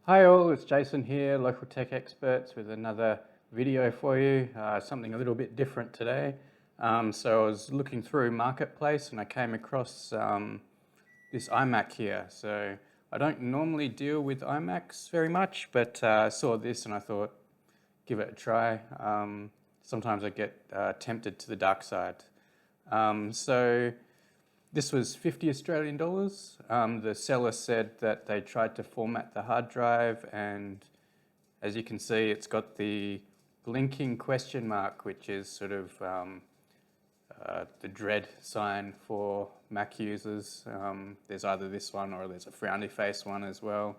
Hi all, it's Jason here, Local Tech Experts with another video for you, something a little bit different today. So I was looking through Marketplace and I came across this iMac here. So I don't normally deal with iMacs very much, but I saw this and I thought, give it a try. Sometimes I get tempted to the dark side. So this was 50 Australian dollars. The seller said that they tried to format the hard drive, and as you can see, it's got the blinking question mark, which is sort of the dread sign for Mac users. There's either this one or there's a frowny face one as well.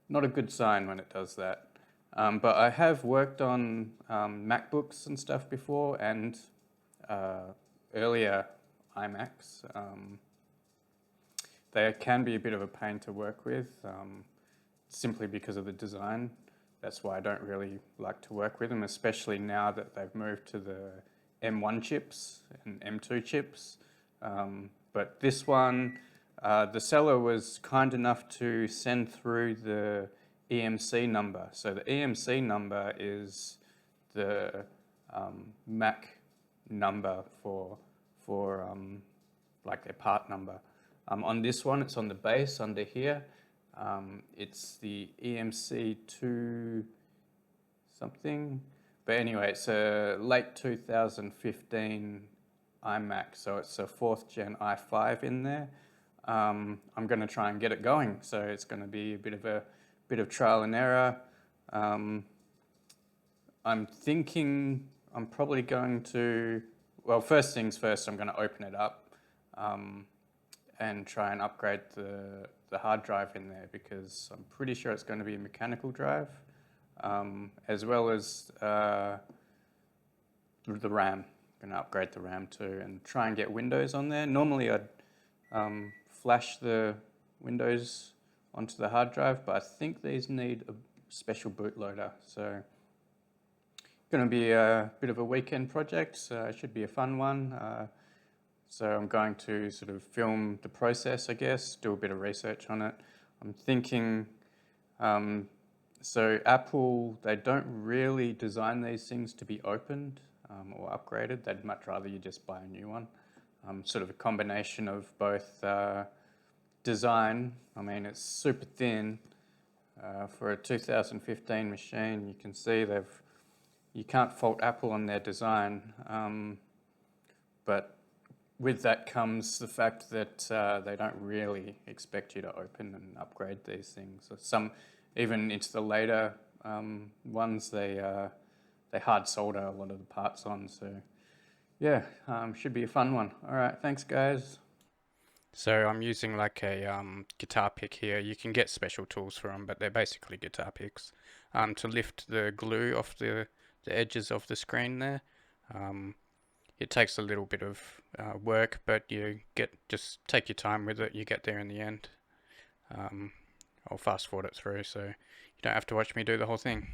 Not a good sign when it does that. But I have worked on MacBooks and stuff before, and earlier iMacs. They can be a bit of a pain to work with, simply because of the design. That's why I don't really like to work with them, especially now that they've moved to the M1 chips and M2 chips. But this one, the seller was kind enough to send through the EMC number. So the EMC number is the Mac number for like their part number. On this one, it's on the base under here. It's the EMC2 something. But anyway, it's a late 2015 iMac, so it's a 4th gen i5 in there. I'm going to try and get it going, so it's going to be a bit of trial and error. I'm thinking I'm probably going to, well, first things first, I'm going to open it up and try and upgrade the hard drive in there, because I'm pretty sure it's going to be a mechanical drive, as well as the RAM. I'm going to upgrade the RAM too and try and get Windows on there. Normally I'd flash the Windows onto the hard drive, but I think these need a special bootloader. So going to be a bit of a weekend project, so it should be a fun one. So I'm going to sort of film the process, I guess, do a bit of research on it. I'm thinking, so Apple, they don't really design these things to be opened or upgraded. They'd much rather you just buy a new one. Sort of a combination of both design. I mean, it's super thin for a 2015 machine. You can see you can't fault Apple on their design, but with that comes the fact that they don't really expect you to open and upgrade these things. So even into the later ones, they hard solder a lot of the parts on. So yeah, should be a fun one. All right, thanks guys. So I'm using like a guitar pick here. You can get special tools for them, but they're basically guitar picks to lift the glue off the edges of the screen there. It takes a little bit of work, but just take your time with it. You get there in the end. I'll fast forward it through, so you don't have to watch me do the whole thing.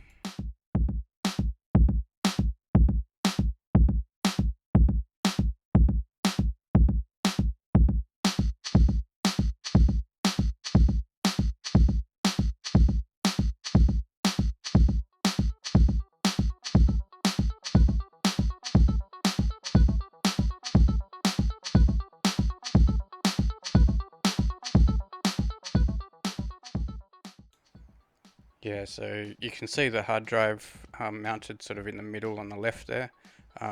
Yeah, so you can see the hard drive mounted sort of in the middle on the left there.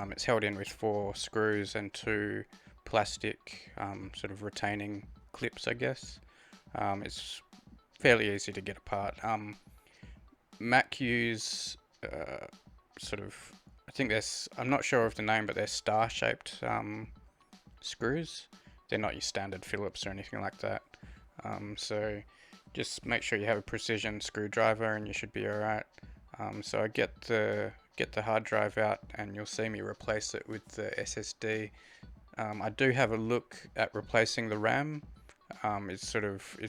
It's held in with 4 screws and 2 plastic sort of retaining clips, I guess. It's fairly easy to get apart. Mac use sort of, I think I'm not sure of the name, but they're star-shaped screws. They're not your standard Phillips or anything like that. So just make sure you have a precision screwdriver and you should be alright. So I get the hard drive out and you'll see me replace it with the SSD. I do have a look at replacing the RAM. It's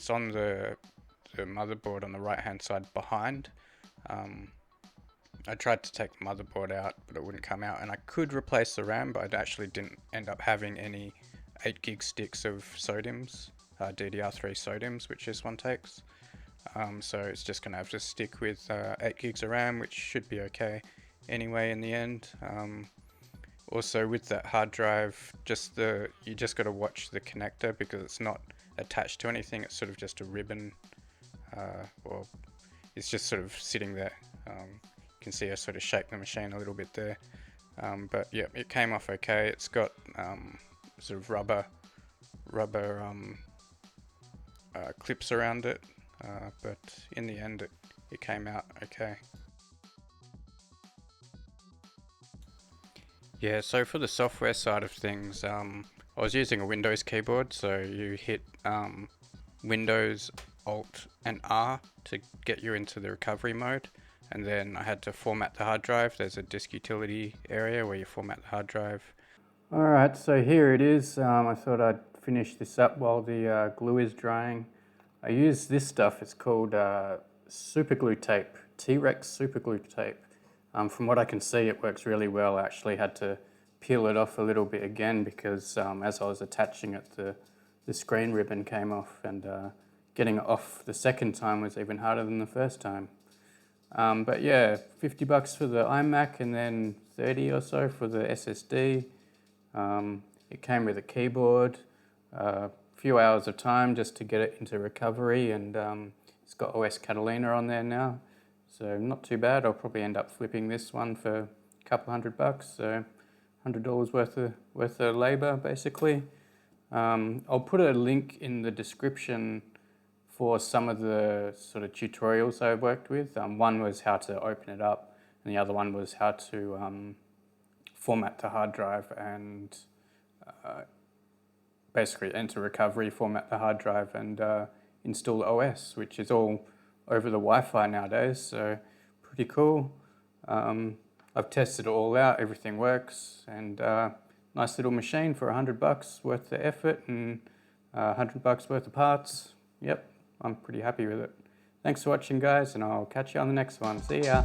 on the motherboard on the right hand side behind. I tried to take the motherboard out, but it wouldn't come out, and I could replace the RAM, but I actually didn't end up having any 8 gig sticks of SODIMMs, DDR3 SODIMMs, which this one takes. So it's just going to have to stick with 8 gigs of RAM, which should be okay anyway in the end. Also with that hard drive, you just got to watch the connector because it's not attached to anything. It's sort of just a ribbon, or it's just sort of sitting there. You can see I sort of shake the machine a little bit there, but yeah, it came off okay. It's got sort of rubber clips around it, but in the end it came out okay. Yeah, so for the software side of things, I was using a Windows keyboard, so you hit Windows, Alt and R to get you into the recovery mode, and then I had to format the hard drive. There's a disk utility area where you format the hard drive. Alright, so here it is. I thought I'd finish this up while the glue is drying. I use this stuff, it's called super glue tape, T-Rex super glue tape. From what I can see, it works really well. I actually had to peel it off a little bit again because as I was attaching it, the screen ribbon came off, and getting it off the second time was even harder than the first time. But yeah, $50 for the iMac and then 30 or so for the SSD. It came with a keyboard, a few hours of time just to get it into recovery, and it's got OS Catalina on there now. So not too bad. I'll probably end up flipping this one for a couple $100, so $100 worth of labor basically. I'll put a link in the description for some of the sort of tutorials I worked with. One was how to open it up, and the other one was how to format the hard drive and basically enter recovery, format the hard drive, and install OS, which is all over the Wi-Fi nowadays, so pretty cool. I've tested it all out, everything works, and nice little machine for $100 worth of effort and $100 worth of parts. Yep, I'm pretty happy with it. Thanks for watching, guys, and I'll catch you on the next one. See ya.